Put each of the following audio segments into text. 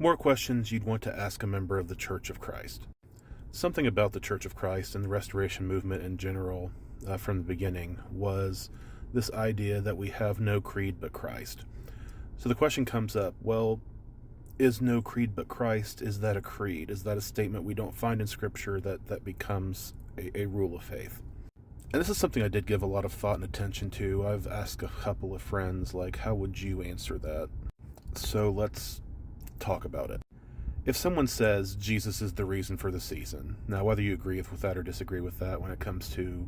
More questions you'd want to ask a member of the Church of Christ. Something about the Church of Christ and the Restoration movement in general from the beginning was this idea that we have no creed but Christ. So the question comes up, well, is no creed but Christ, is that a creed? Is that a statement we don't find in Scripture that becomes a rule of faith? And this is something I did give a lot of thought and attention to. I've asked a couple of friends, like, how would you answer that? So let's talk about it. If someone says Jesus is the reason for the season, now whether you agree with that or disagree with that when it comes to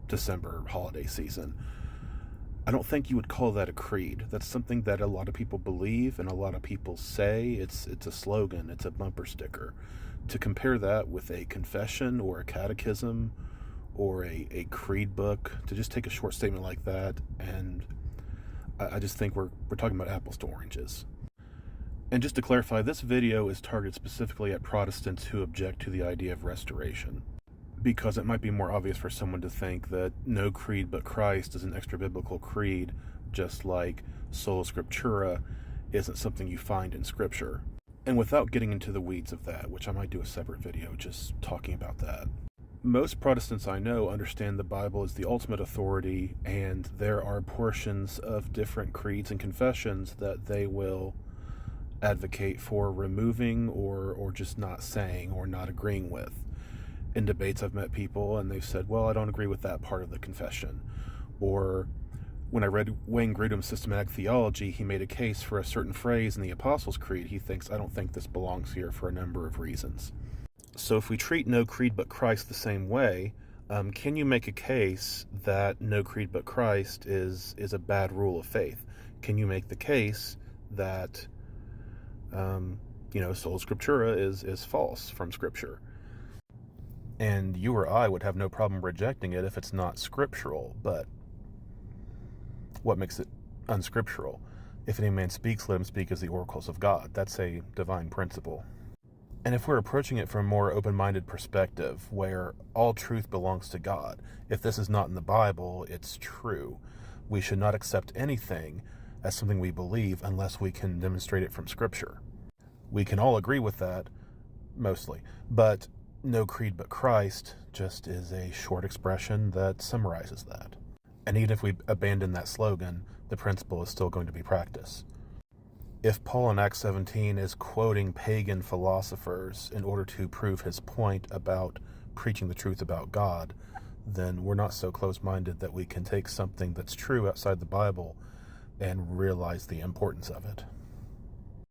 December holiday season, I don't think you would call that a creed. That's something that a lot of people believe and a lot of people say. It's a slogan, it's a bumper sticker. To compare that with a confession or a catechism or a creed book, to just take a short statement like that, and I just think we're talking about apples to oranges. And just to clarify, this video is targeted specifically at Protestants who object to the idea of restoration, because it might be more obvious for someone to think that no creed but Christ is an extra-biblical creed, just like sola scriptura isn't something you find in Scripture. And without getting into the weeds of that, which I might do a separate video just talking about that, most Protestants I know understand the Bible as the ultimate authority, and there are portions of different creeds and confessions that they will advocate for removing or just not saying or not agreeing with. In debates, I've met people and they've said, well, I don't agree with that part of the confession. Or when I read Wayne Grudem's Systematic Theology, he made a case for a certain phrase in the Apostles' Creed. He thinks, I don't think this belongs here for a number of reasons. So if we treat no creed but Christ the same way, can you make a case that no creed but Christ is a bad rule of faith? Can you make the case that sola scriptura is false from Scripture? And you or I would have no problem rejecting it if it's not scriptural, but what makes it unscriptural? If any man speaks, let him speak as the oracles of God. That's a divine principle. And if we're approaching it from a more open-minded perspective, where all truth belongs to God, if this is not in the Bible, it's true. We should not accept anything as something we believe unless we can demonstrate it from Scripture. We can all agree with that, mostly, but no creed but Christ just is a short expression that summarizes that. And even if we abandon that slogan, the principle is still going to be practiced. If Paul in Acts 17 is quoting pagan philosophers in order to prove his point about preaching the truth about God, then we're not so close-minded that we can take something that's true outside the Bible and realize the importance of it.